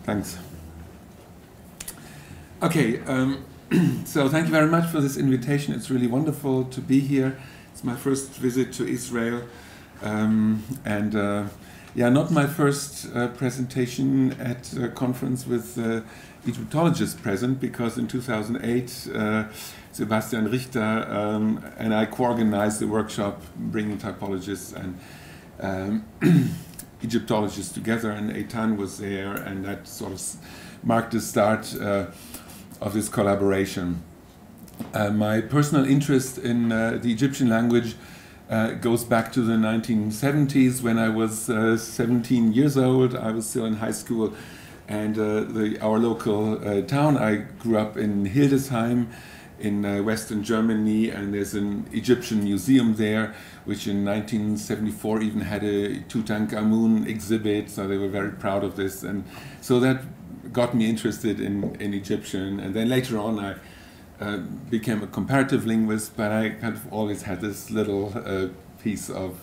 Thanks. Okay, so thank you very much for this invitation. It's really wonderful to be here. It's my first visit to Israel, yeah, not my first presentation at a conference with Egyptologists present, because in 2008 Sebastian Richter and I co-organized a workshop bringing typologists and Egyptologists together, and Eitan was there, and that sort of marked the start of this collaboration. My personal interest in the Egyptian language goes back to the 1970s, when I was 17 years old. I was still in high school, and our local town, I grew up in Hildesheim in Western Germany, and there's an Egyptian museum there, which in 1974 even had a Tutankhamun exhibit, so they were very proud of this, and so that got me interested in Egyptian. And then later on I became a comparative linguist, but I kind of always had this little piece of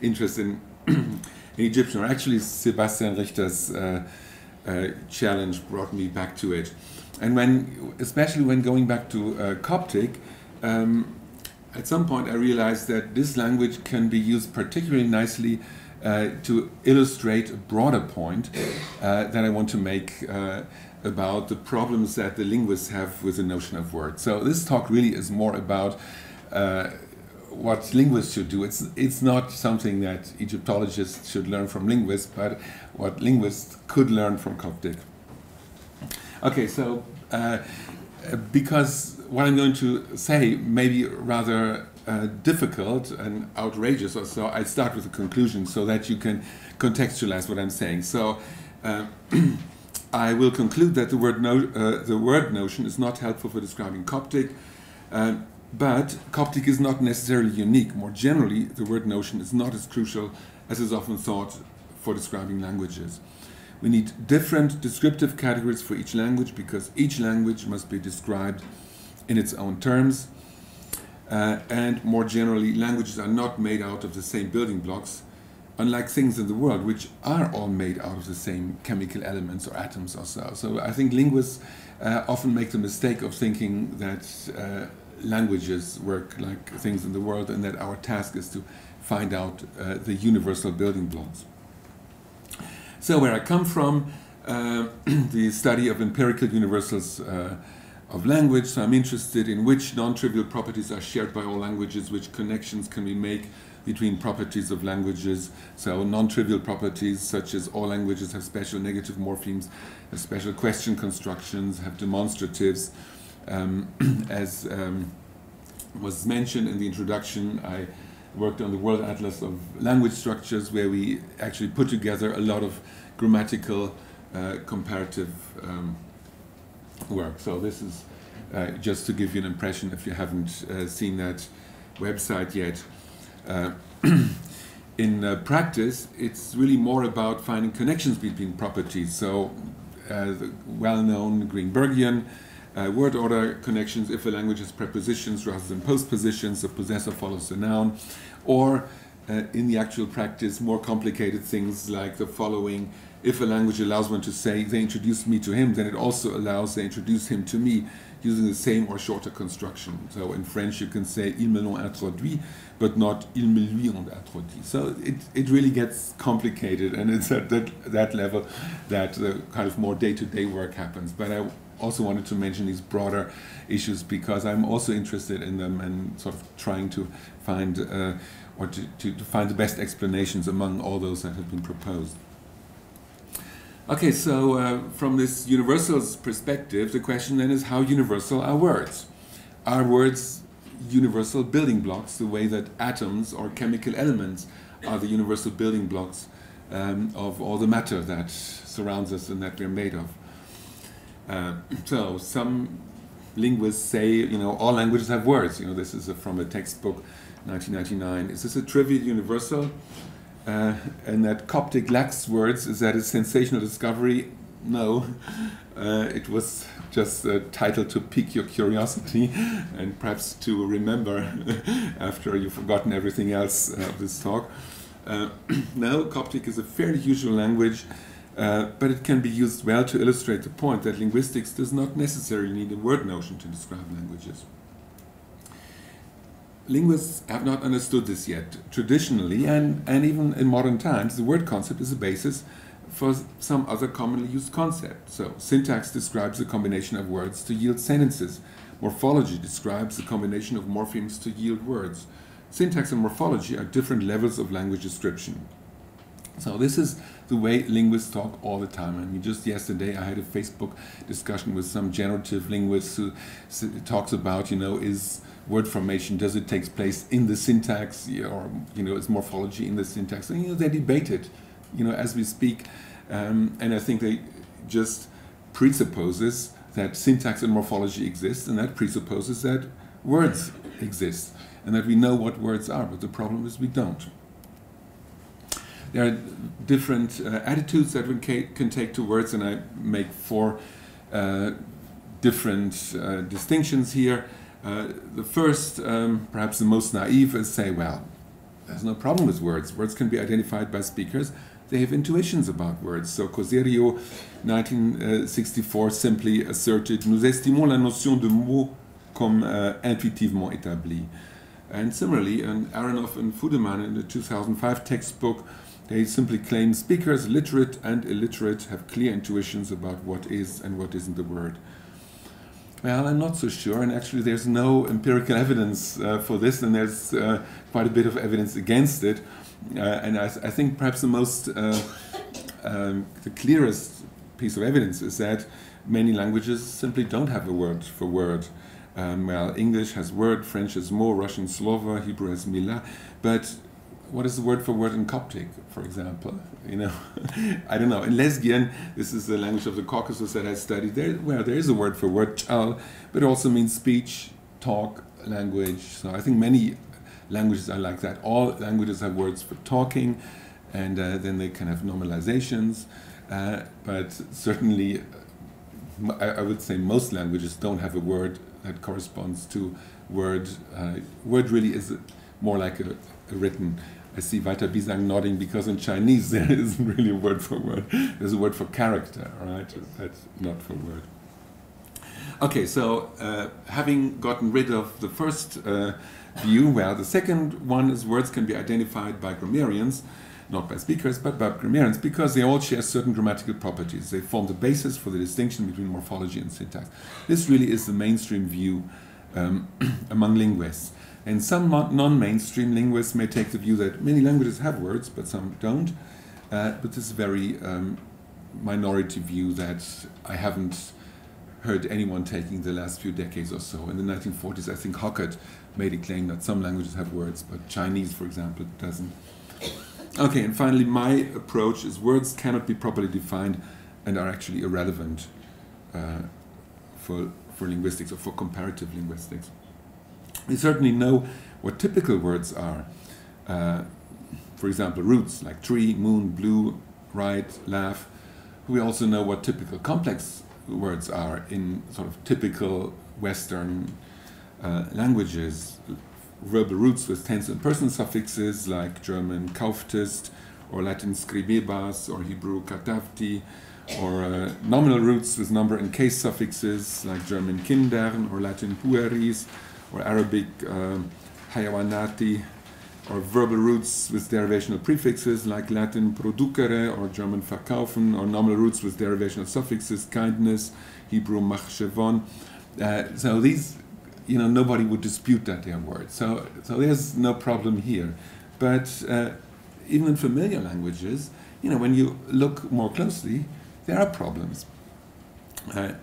interest in Egyptian. Or actually, Sebastian Richter's challenge brought me back to it. And especially when going back to Coptic, at some point I realized that this language can be used particularly nicely to illustrate a broader point that I want to make about the problems that the linguists have with the notion of word. So this talk really is more about what linguists should do. It's not something that Egyptologists should learn from linguists, but what linguists could learn from Coptic. Okay, so because what I'm going to say may be rather difficult and outrageous or so, I start with a conclusion so that you can contextualize what I'm saying. So I will conclude that the word notion is not helpful for describing Coptic, but Coptic is not necessarily unique. More generally, the word notion is not as crucial as is often thought for describing languages. We need different descriptive categories for each language, because each language must be described in its own terms. And more generally, languages are not made out of the same building blocks, unlike things in the world, which are all made out of the same chemical elements or atoms or so. So I think linguists often make the mistake of thinking that languages work like things in the world, and that our task is to find out the universal building blocks. So where I come from, the study of empirical universals of language. So I'm interested in which non-trivial properties are shared by all languages, which connections can we make between properties of languages. So non-trivial properties such as all languages have special negative morphemes, have special question constructions, have demonstratives. As was mentioned in the introduction, I worked on the World Atlas of Language Structures, where we actually put together a lot of grammatical comparative work. So this is just to give you an impression if you haven't seen that website yet. In practice, it's really more about finding connections between properties. So the well-known Greenbergian word order connections: if a language has prepositions rather than postpositions, the possessor follows the noun. Or in the actual practice, more complicated things like the following: if a language allows one to say, they introduced me to him, then it also allows they introduce him to me, using the same or shorter construction. So in French you can say ils me l'ont introduit, but not ils me lui ont introduit. So it really gets complicated, and it's at that level that the kind of more day-to-day work happens. But I also wanted to mention these broader issues because I'm also interested in them, and sort of trying to find to find the best explanations among all those that have been proposed. Okay, so from this universals perspective, the question then is, how universal are words? Are words universal building blocks, the way that atoms or chemical elements are the universal building blocks of all the matter that surrounds us and that we're made of? So some linguists say, all languages have words. This is from a textbook, 1999. Is this a trivial universal? And that Coptic lacks words, is that a sensational discovery? No. It was just a title to pique your curiosity and perhaps to remember after you've forgotten everything else of this talk. No, Coptic is a fairly usual language. but it can be used well to illustrate the point that linguistics does not necessarily need a word notion to describe languages. Linguists have not understood this yet. Traditionally, and even in modern times, the word concept is a basis for some other commonly used concept. So, syntax describes a combination of words to yield sentences. Morphology describes the combination of morphemes to yield words. Syntax and morphology are different levels of language description. So this is the way linguists talk all the time. I mean, just yesterday I had a Facebook discussion with some generative linguists who talks about, is word formation, does it take place in the syntax, or, is morphology in the syntax? And, they debate it, as we speak. And I think they just presupposes that syntax and morphology exist, and that presupposes that words exist, and that we know what words are, but the problem is we don't. There are different attitudes that we can take to words, and I make 4 different distinctions here. The first, perhaps the most naive, is say, well, there's no problem with words. Words can be identified by speakers. They have intuitions about words. So Coserio, 1964, simply asserted, "Nous estimons la notion de mot comme intuitivement établie." And similarly, Aronoff and Fudemann in the 2005 textbook, they simply claim speakers, literate and illiterate, have clear intuitions about what is and what isn't the word. Well, I'm not so sure, and actually there's no empirical evidence for this, and there's quite a bit of evidence against it. And I think perhaps the most, the clearest piece of evidence is that many languages simply don't have a word for word. Well, English has word, French has mot, Russian slovo, Hebrew has milah, but what is the word for word in Coptic, for example? I don't know. In Lesbian, this is the language of the Caucasus that I studied, there is a word for word, chal, but it also means speech, talk, language. So I think many languages are like that. All languages have words for talking, and then they can have normalizations, but certainly I would say most languages don't have a word that corresponds to word. Word really is more like a written. I see Walter Bisang nodding, because in Chinese there isn't really a word for word. There's a word for character, right? That's not for word. Okay, so having gotten rid of the first view, well, the second one is words can be identified by grammarians, not by speakers, but by grammarians, because they all share certain grammatical properties. They form the basis for the distinction between morphology and syntax. This really is the mainstream view among linguists. And some non-mainstream linguists may take the view that many languages have words, but some don't. But this is a very minority view that I haven't heard anyone taking the last few decades or so. In the 1940s, I think Hockett made a claim that some languages have words, but Chinese, for example, doesn't. Okay, and finally, my approach is words cannot be properly defined and are actually irrelevant for linguistics or for comparative linguistics. We certainly know what typical words are. For example, roots like tree, moon, blue, right, laugh. We also know what typical complex words are in sort of typical Western languages. Verbal roots with tense and person suffixes like German kauftest, or Latin scribebas, or Hebrew katavti, or nominal roots with number and case suffixes like German kindern, or Latin pueris, or Arabic hayawanati, or verbal roots with derivational prefixes like Latin producere, or German verkaufen, or nominal roots with derivational suffixes, kindness, Hebrew machshevon. So these, nobody would dispute that they are words. So there's no problem here. But even in familiar languages, when you look more closely, there are problems.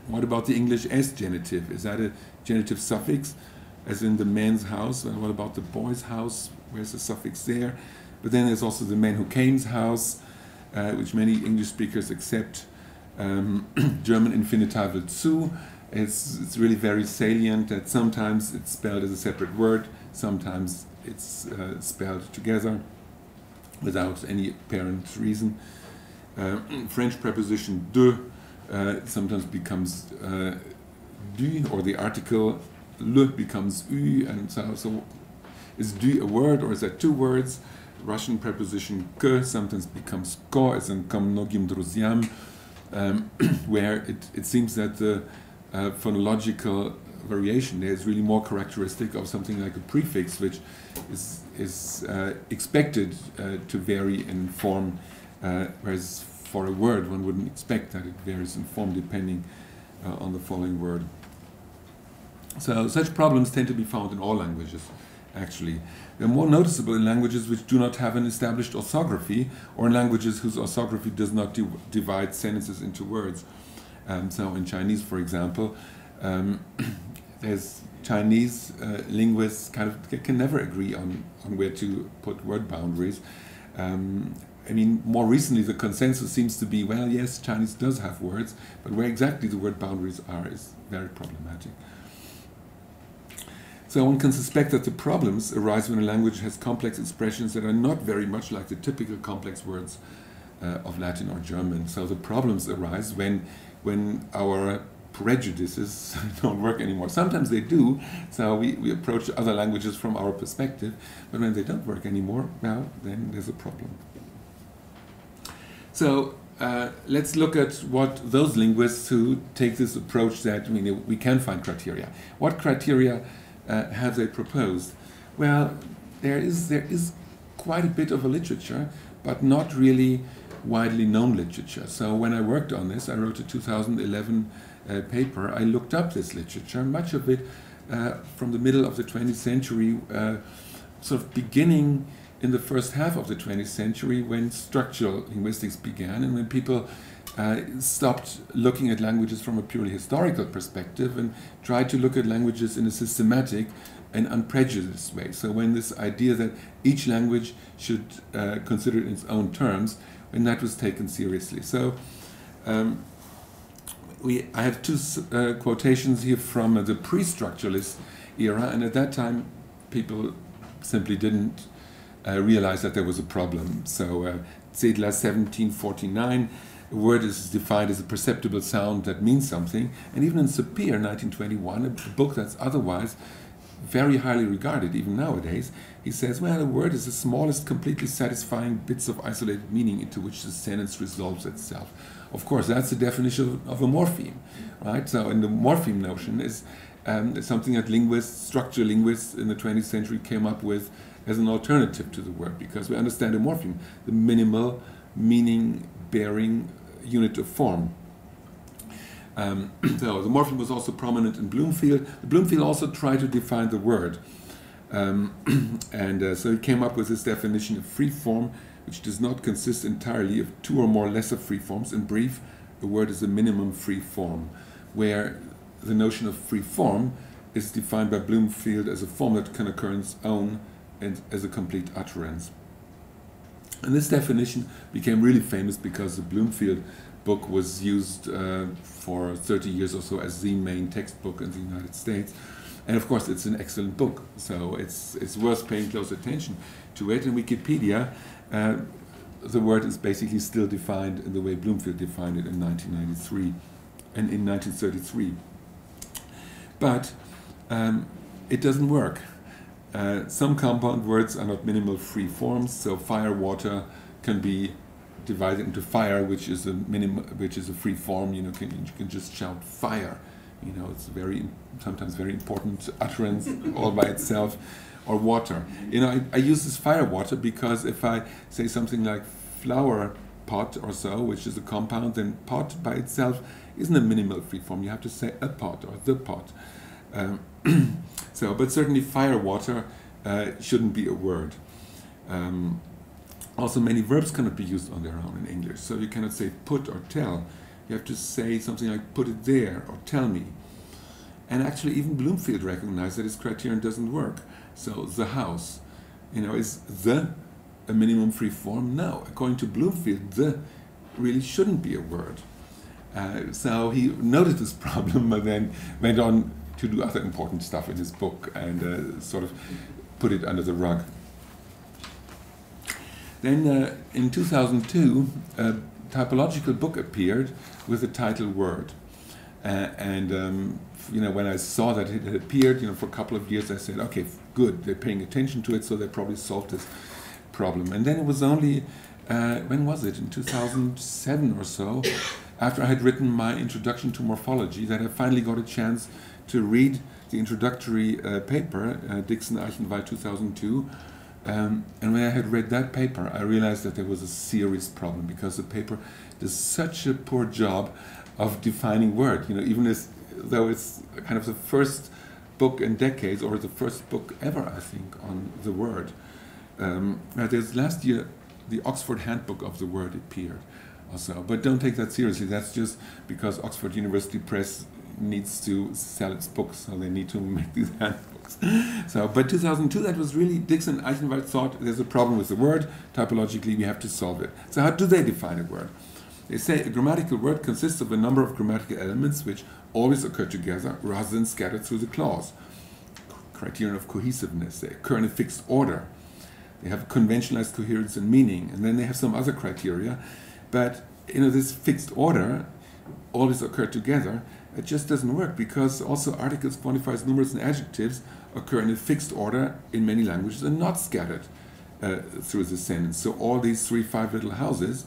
What about the English S genitive? Is that a genitive suffix, as in the man's house? And what about the boy's house? Where's the suffix there? But then there's also the man who came's house, which many English speakers accept. German infinitival zu. It's really very salient that sometimes it's spelled as a separate word, sometimes it's spelled together without any apparent reason. French preposition de sometimes becomes du, or the article le becomes u, and so is du a word, or is that two words? Russian preposition k sometimes becomes ko, as in ко многим друзьям, where it seems that the phonological variation there is really more characteristic of something like a prefix, which is expected to vary in form, whereas for a word one wouldn't expect that it varies in form depending on the following word. So such problems tend to be found in all languages, actually. They're more noticeable in languages which do not have an established orthography, or in languages whose orthography does not divide sentences into words. So in Chinese, for example, there's Chinese linguists can never agree on where to put word boundaries. I mean, more recently the consensus seems to be, well, yes, Chinese does have words, but where exactly the word boundaries are is very problematic. So one can suspect that the problems arise when a language has complex expressions that are not very much like the typical complex words of Latin or German. So the problems arise when our prejudices don't work anymore. Sometimes they do, so we approach other languages from our perspective, but when they don't work anymore, well, then there's a problem. So let's look at what those linguists who take this approach that we can find criteria. What criteria have they proposed? Well, there is quite a bit of a literature, but not really widely known literature. So when I worked on this, I wrote a 2011 paper. I looked up this literature, much of it from the middle of the 20th century, sort of beginning in the first half of the 20th century when structural linguistics began and when people stopped looking at languages from a purely historical perspective and tried to look at languages in a systematic and unprejudiced way. So when this idea that each language should consider it in its own terms, when that was taken seriously. So I have two quotations here from the pre-structuralist era, and at that time people simply didn't realize that there was a problem. So Zedler, 1749, a word is defined as a perceptible sound that means something, and even in Sapir, 1921, a book that's otherwise very highly regarded, even nowadays, he says, well, a word is the smallest completely satisfying bits of isolated meaning into which the sentence resolves itself. Of course, that's the definition of a morpheme, right? So, and the morpheme notion is something that structural linguists in the 20th century came up with as an alternative to the word, because we understand a morpheme, the minimal meaning-bearing unit of form. So the morpheme was also prominent in Bloomfield. Bloomfield also tried to define the word. So he came up with this definition of free form, which does not consist entirely of two or more lesser free forms. In brief, a word is a minimum free form, where the notion of free form is defined by Bloomfield as a form that can occur on its own and as a complete utterance. And this definition became really famous because the Bloomfield book was used for 30 years or so as the main textbook in the United States. And of course, it's an excellent book, so it's worth paying close attention to it. In Wikipedia, the word is basically still defined in the way Bloomfield defined it in 1993 and in 1933. But it doesn't work. Some compound words are not minimal free forms, so fire, water can be divided into fire, which is a free form. You can just shout fire. It's sometimes very important utterance all by itself. Or water. I use this fire water because if I say something like flower pot or so, which is a compound, then pot by itself isn't a minimal free form. You have to say a pot or the pot. But certainly fire water shouldn't be a word. Also, many verbs cannot be used on their own in English. So you cannot say put or tell. You have to say something like put it there or tell me. And actually, even Bloomfield recognized that his criterion doesn't work. So the house, is the a minimum free form? No. According to Bloomfield, the really shouldn't be a word. So he noted this problem and then went on to do other important stuff in his book and sort of put it under the rug. Then in 2002, a typological book appeared with the title Word. When I saw that it had appeared, for a couple of years, I said, okay, good, they're paying attention to it, so they probably solved this problem. And then it was only, when was it? In 2007 or so, after I had written my introduction to morphology, that I finally got a chance to read the introductory paper, Dixon-Eichenwald 2002. And when I had read that paper, I realized that there was a serious problem, because the paper does such a poor job of defining word. You know, even though it's kind of the first book in decades, or the first book ever, I think, on the word. There's last year the Oxford Handbook of the Word appeared also, but don't take that seriously. That's just because Oxford University Press needs to sell its books, so they need to make these handbooks. So, but 2002, that was really, Dixon and Eichenwald thought there's a problem with the word, typologically we have to solve it. So how do they define a word? They say a grammatical word consists of a number of grammatical elements which always occur together rather than scattered through the clause. Criterion of cohesiveness, they occur in a fixed order. They have conventionalized coherence and meaning, and then they have some other criteria. But you know, this fixed order always occur together. It just doesn't work, because also articles, quantifiers, numerals, and adjectives occur in a fixed order in many languages and not scattered through the sentence. So all these 3-5 little houses,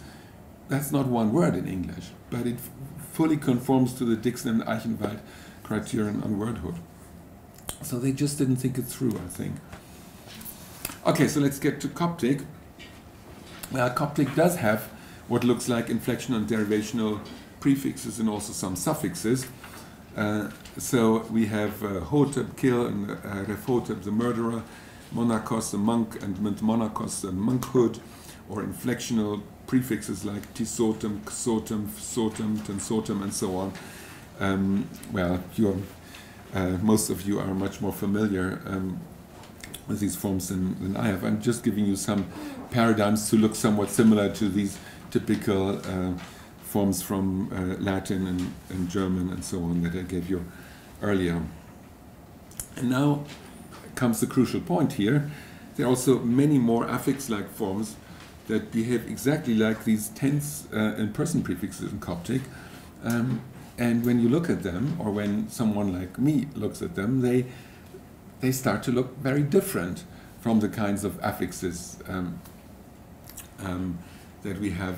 that's not one word in English, but it fully conforms to the Dixon and Eichenwald criterion on wordhood. So they just didn't think it through, I think. Okay, so let's get to Coptic. Well, Coptic does have what looks like inflectional and derivational prefixes and also some suffixes. So we have Hotep, kill, and Refhotep, the murderer, Monachos, the monk, and Monachos, the monkhood, or inflectional prefixes like Tisotem, Xotem, Sotem, Tensotem, and so on. Well, most of you are much more familiar with these forms than I have. I'm just giving you some paradigms to look somewhat similar to these typical forms from Latin and German and so on that I gave you earlier. And now comes the crucial point here. There are also many more affix-like forms that behave exactly like these tense and person prefixes in Coptic. And when you look at them, or when someone like me looks at them, they start to look very different from the kinds of affixes that we have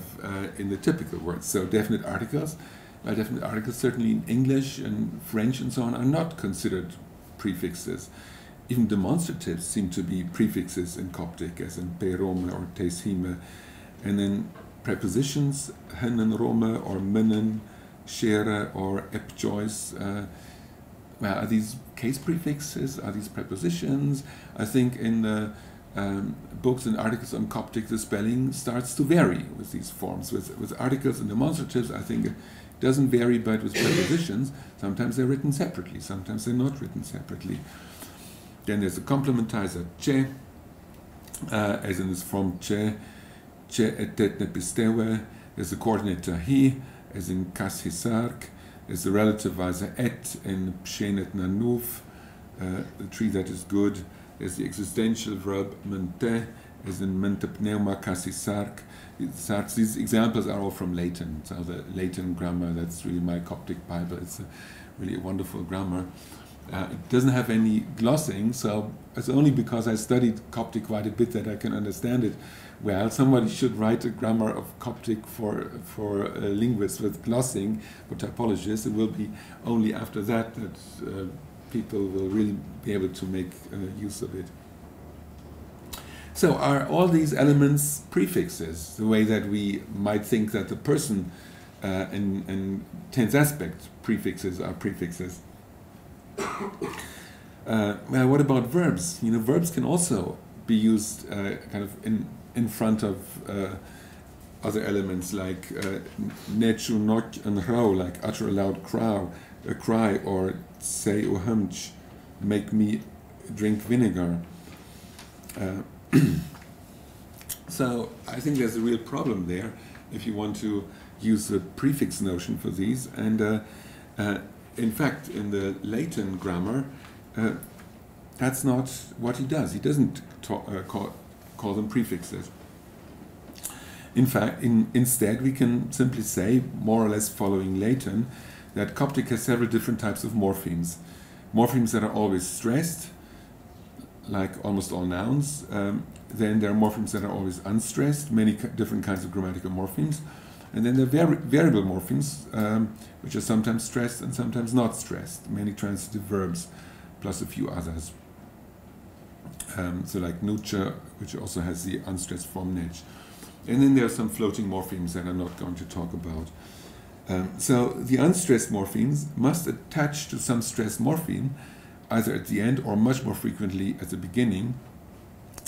in the typical words. So definite articles, well, definite articles certainly in English and French and so on are not considered prefixes. Even demonstratives seem to be prefixes in Coptic, as in perome or teishime. And then prepositions, henen rome or menen, shere or epjois. Well, are these case prefixes? Are these prepositions? I think in the books and articles on Coptic, the spelling starts to vary with these forms. With articles and demonstratives, I think it doesn't vary, but with prepositions, sometimes they're written separately, sometimes they're not written separately. Then there's a complementizer, che, as in this form che et tet ne pistewe. There's a coordinator he, as in kas hisark. There's a relativizer et in pshenet nanuf, the tree that is good. There's the existential verb mente, as in mente pneuma kas hisark. These examples are all from Latin, so the Latin grammar, that's really my Coptic Bible. It's really a wonderful grammar. It doesn't have any glossing, so it's only because I studied Coptic quite a bit that I can understand it well. Somebody should write a grammar of Coptic for linguists with glossing, for typologists. It will be only after that that people will really be able to make use of it. So are all these elements prefixes, the way that we might think that the person in tense aspect prefixes are prefixes? Well, what about verbs? You know, verbs can also be used kind of in front of other elements like nechu, nok, and rau, like utter a loud cry, or say uhumch, make me drink vinegar. So I think there's a real problem there if you want to use the prefix notion for these. And in fact, in the Latin grammar, that's not what he does. He doesn't call them prefixes. In fact, instead, we can simply say, more or less following Latin, that Coptic has several different types of morphemes. Morphemes that are always stressed, like almost all nouns. Then there are morphemes that are always unstressed, many different kinds of grammatical morphemes. And then there are variable morphemes, which are sometimes stressed and sometimes not stressed, many transitive verbs, plus a few others. So like nuce, which also has the unstressed form nec. And then there are some floating morphemes that I'm not going to talk about. So the unstressed morphemes must attach to some stressed morpheme, either at the end or much more frequently at the beginning.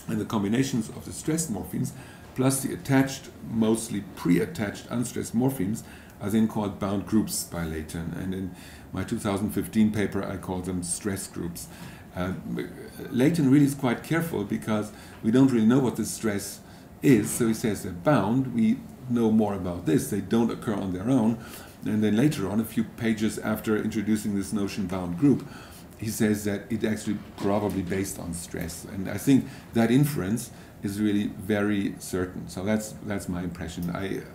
And the combinations of the stressed morphemes plus the attached, mostly pre-attached unstressed morphemes are then called bound groups by Leighton. And in my 2015 paper, I call them stress groups. Leighton really is quite careful because we don't really know what the stress is. So he says they're bound. We know more about this. They don't occur on their own. And then later on, a few pages after introducing this notion bound group, he says that it actually probably based on stress. And I think that inference is really very certain. So that's my impression.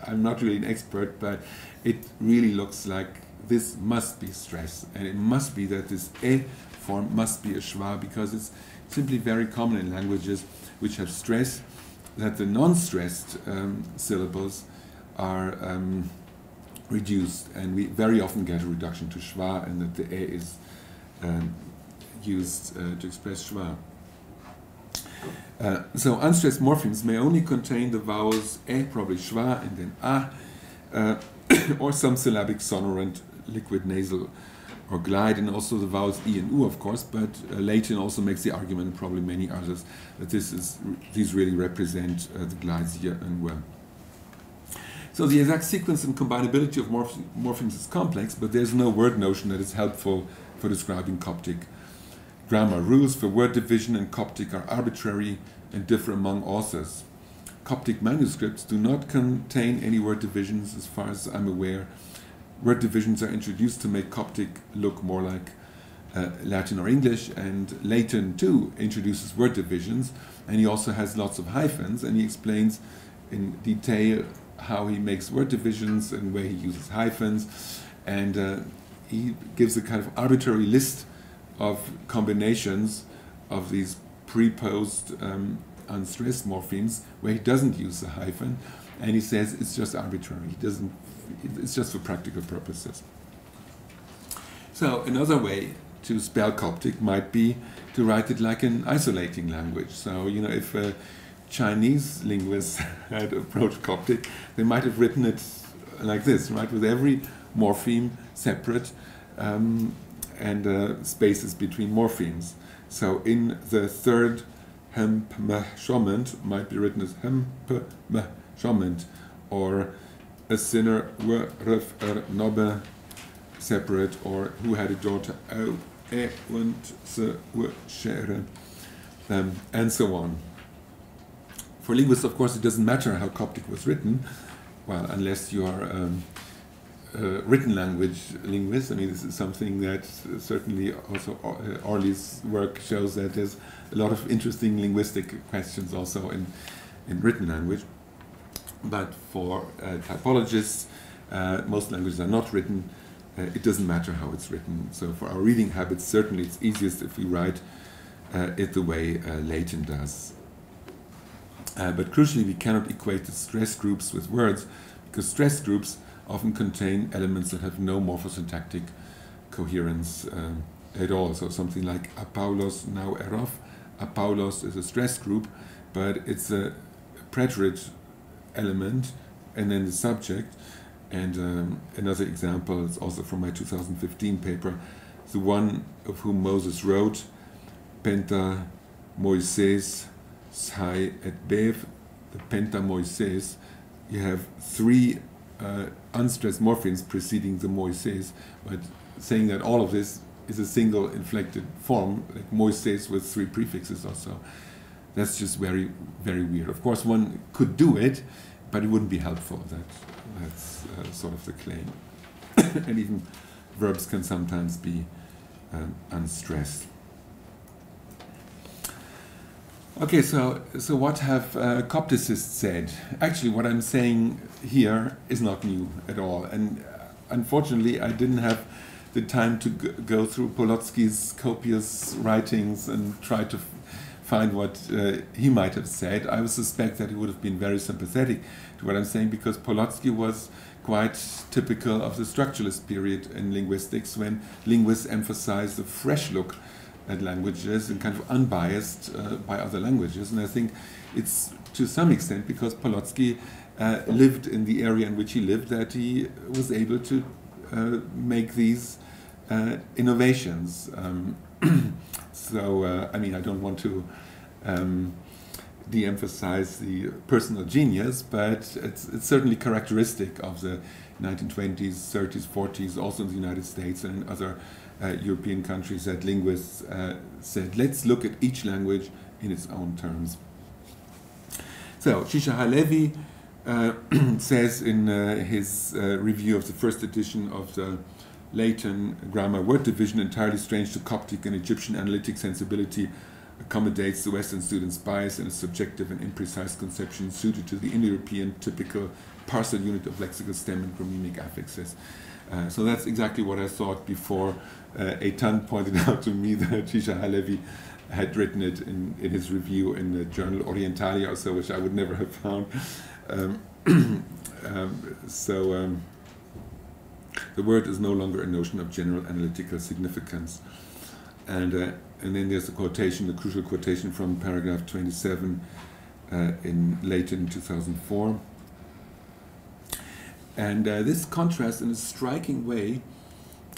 I'm not really an expert, but it really looks like this must be stress. And it must be that this e form must be a schwa, because it's simply very common in languages which have stress that the non-stressed syllables are reduced. And we very often get a reduction to schwa, and that the e is used to express schwa. So unstressed morphemes may only contain the vowels e, probably schwa, and then a, or some syllabic sonorant liquid nasal or glide, and also the vowels e and u, of course. But Leighton also makes the argument, and probably many others, that these really represent the glides here and well. So the exact sequence and combinability of morphemes is complex, but there's no word notion that is helpful for describing Coptic grammar. Rules for word division in Coptic are arbitrary and differ among authors. Coptic manuscripts do not contain any word divisions, as far as I'm aware. Word divisions are introduced to make Coptic look more like Latin or English, and Leighton too introduces word divisions, and he also has lots of hyphens, and he explains in detail how he makes word divisions and where he uses hyphens, and he gives a kind of arbitrary list of combinations of these preposed unstressed morphemes where he doesn't use the hyphen, and he says it's just arbitrary. It's just for practical purposes. So another way to spell Coptic might be to write it like an isolating language. So, you know, if Chinese linguists had approached Coptic, they might have written it like this, right, with every morpheme separate, and spaces between morphemes. So in the third hempmeshomment might be written as hempmeshomment, or a sinner were ref nobbe separate, or who had a daughter und se were share, and so on. For linguists, of course, it doesn't matter how Coptic was written, well, unless you are written language linguist. I mean, this is something that certainly also Orly's work shows, that there's a lot of interesting linguistic questions also in written language. But for typologists, most languages are not written. It doesn't matter how it's written. So for our reading habits, certainly it's easiest if we write it the way Leighton does. But crucially, we cannot equate the stress groups with words, because stress groups often contain elements that have no morphosyntactic coherence at all. So something like apaulos now erof. Apaulos is a stress group, but it's a preterite element and then the subject. And another example is also from my 2015 paper, the one of whom Moses wrote, Penta Moises Sai et Bev, the Penta Moises. You have three unstressed morphemes preceding the Moises, but saying that all of this is a single inflected form, like Moises with three prefixes or so. That's just very, very weird. Of course, one could do it, but it wouldn't be helpful. That's sort of the claim. And even verbs can sometimes be unstressed. Okay, so what have Copticists said? Actually, what I'm saying here is not new at all. And unfortunately, I didn't have the time to go through Polotsky's copious writings and try to find what he might have said. I would suspect that he would have been very sympathetic to what I'm saying, because Polotsky was quite typical of the structuralist period in linguistics, when linguists emphasized the fresh look at languages and kind of unbiased by other languages. And I think it's to some extent because Polotsky lived in the area in which he lived that he was able to make these innovations. So, I mean, I don't want to de-emphasize the personal genius, but it's certainly characteristic of the 1920s, 30s, 40s, also in the United States and in other European countries, that linguists said, let's look at each language in its own terms. So, Shisha Halevi says in his review of the first edition of the Latin grammar word division, entirely strange to Coptic and Egyptian analytic sensibility, accommodates the Western student's bias and a subjective and imprecise conception suited to the Indo-European typical parcel unit of lexical stem and grammatic affixes. So that's exactly what I thought before Eitan pointed out to me that Shisha Halevi had written it in his review in the journal Orientalia or so, which I would never have found. The word is no longer a notion of general analytical significance. And then there's a quotation, a crucial quotation from paragraph 27 in Leighton 2004. And this contrasts in a striking way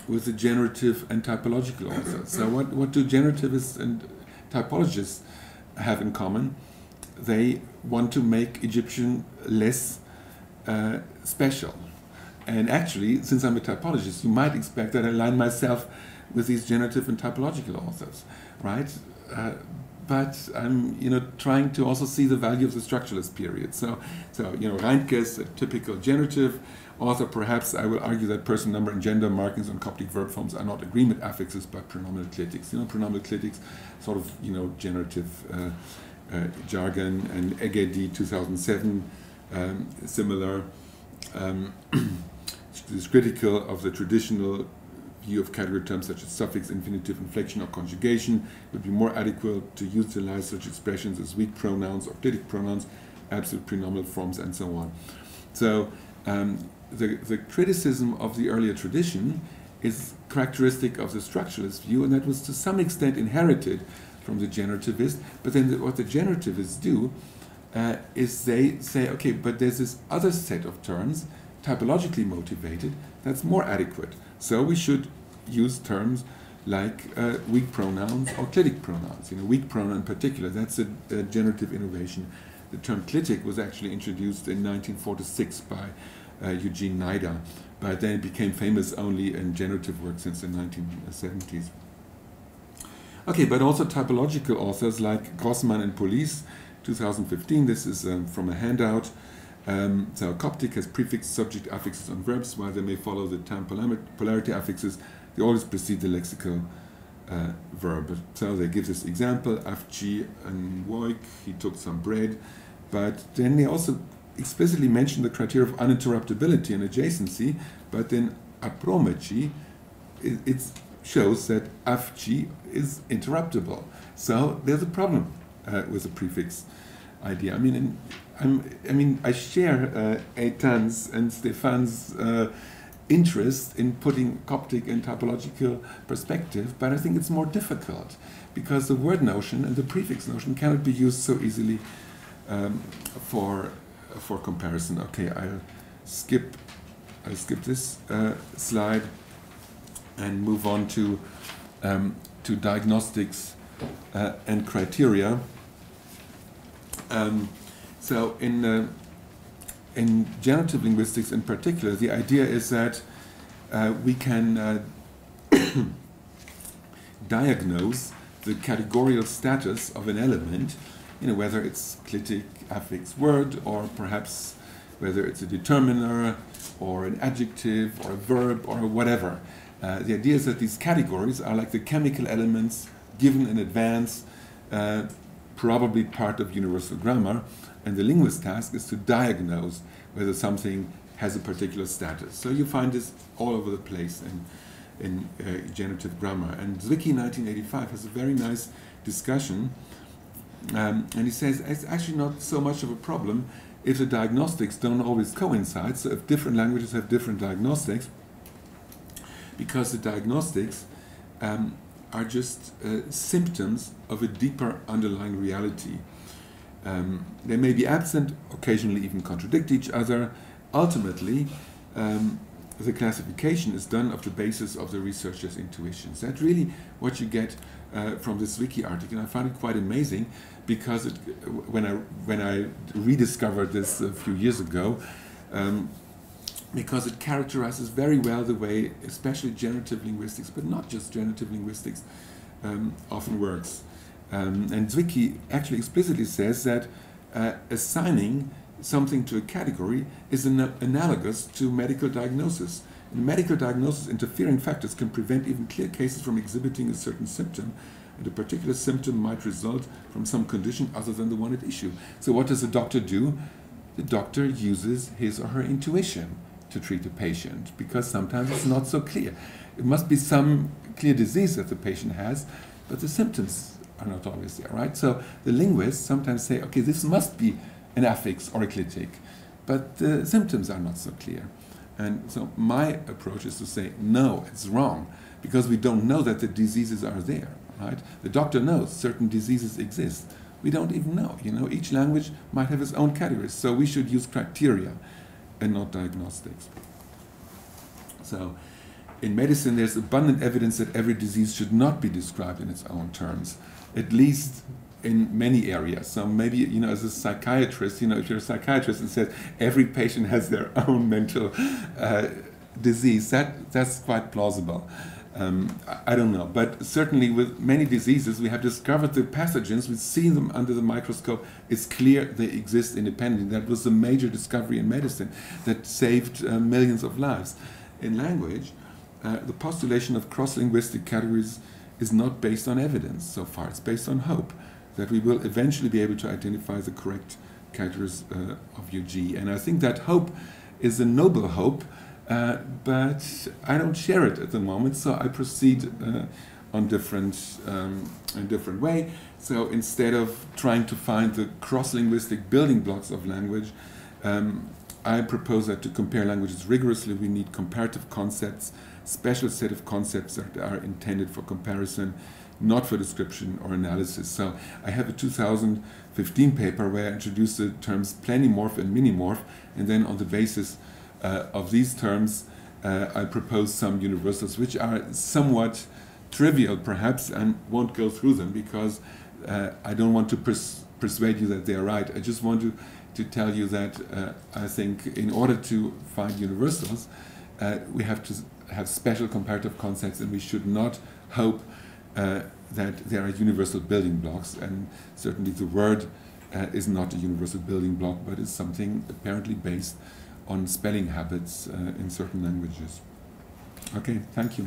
with the generative and typological authors. So what do generativists and typologists have in common? They want to make Egyptian less special. And actually, since I'm a typologist, you might expect that I align myself with these generative and typological authors, right? But I'm, trying to also see the value of the structuralist period. So Reinke is a typical generative author. Perhaps I will argue that person, number, and gender markings on Coptic verb forms are not agreement affixes, but pronominal clitics. Pronominal clitics, sort of, generative jargon, and Egedi 2007, similar. Is critical of the traditional view of category terms such as suffix, infinitive, inflection, or conjugation. It would be more adequate to utilize such expressions as weak pronouns or clitic pronouns, absolute pronominal forms, and so on. So the criticism of the earlier tradition is characteristic of the structuralist view, and that was to some extent inherited from the generativist. But then what the generativists do is they say, okay, but there's this other set of terms, typologically motivated, that's more adequate. So we should use terms like weak pronouns or clitic pronouns. Weak pronoun in particular, that's a generative innovation. The term clitic was actually introduced in 1946 by Eugene Nida, but then it became famous only in generative work since the 1970s. Okay, but also typological authors like Grossman and Police, 2015, this is from a handout. So Coptic has prefix subject affixes on verbs. While they may follow the time polarity affixes, they always precede the lexical verb. So they give this example, afchi and woik, he took some bread. But then they also explicitly mention the criteria of uninterruptibility and adjacency, but then apromechi, it shows that afchi is interruptible. So there's a problem with the prefix idea. I share Eitan's and Stefan's interest in putting Coptic in typological perspective, but I think it's more difficult because the word notion and the prefix notion cannot be used so easily for comparison. Okay, I'll skip this slide and move on to diagnostics and criteria. So in generative linguistics in particular, the idea is that we can diagnose the categorical status of an element, whether it's clitic, affix, word, or perhaps whether it's a determiner or an adjective or a verb or whatever. The idea is that these categories are like the chemical elements given in advance, probably part of universal grammar, and the linguist's task is to diagnose whether something has a particular status. So you find this all over the place in generative grammar. And Zwicky 1985 has a very nice discussion And he says it's actually not so much of a problem if the diagnostics don't always coincide, so if different languages have different diagnostics, because the diagnostics are just symptoms of a deeper underlying reality. They may be absent, occasionally even contradict each other. Ultimately, the classification is done of the basis of the researcher's intuitions. That's really what you get from this wiki article. And I found it quite amazing because when I rediscovered this a few years ago, because it characterizes very well the way, especially generative linguistics, but not just generative linguistics, often works. And Zwicky actually explicitly says that assigning something to a category is analogous to medical diagnosis. In medical diagnosis, interfering factors can prevent even clear cases from exhibiting a certain symptom, and a particular symptom might result from some condition other than the one at issue. So what does a doctor do? The doctor uses his or her intuition to treat a patient, because sometimes it's not so clear. It must be some clear disease that the patient has, but the symptoms are not always there, right? So the linguists sometimes say, okay, this must be an affix or a clitic, but the symptoms are not so clear. And so my approach is to say, no, it's wrong, because we don't know that the diseases are there, right? The doctor knows certain diseases exist. We don't even know, you know, each language might have its own categories, so we should use criteria and not diagnostics. So in medicine, there's abundant evidence that every disease should not be described in its own terms, at least in many areas. So maybe, you know, as a psychiatrist, you know, if you're a psychiatrist and says every patient has their own mental disease, that's quite plausible. I don't know, but certainly with many diseases, we have discovered the pathogens, we've seen them under the microscope, it's clear they exist independently. That was a major discovery in medicine that saved millions of lives. In language, the postulation of cross-linguistic categories is not based on evidence so far, it's based on hope that we will eventually be able to identify the correct characters of UG. And I think that hope is a noble hope, but I don't share it at the moment, so I proceed on a different way. So instead of trying to find the cross-linguistic building blocks of language, I propose that to compare languages rigorously, we need comparative concepts, special set of concepts that are intended for comparison, not for description or analysis. So I have a 2015 paper where I introduced the terms plenimorph and minimorph, and then on the basis of these terms, I propose some universals, which are somewhat trivial perhaps, and won't go through them because I don't want to persuade you that they are right. I just want to tell you that I think in order to find universals, we have to have special comparative concepts, and we should not hope that there are universal building blocks. And certainly the word is not a universal building block, but is something apparently based on spelling habits in certain languages. Okay, thank you.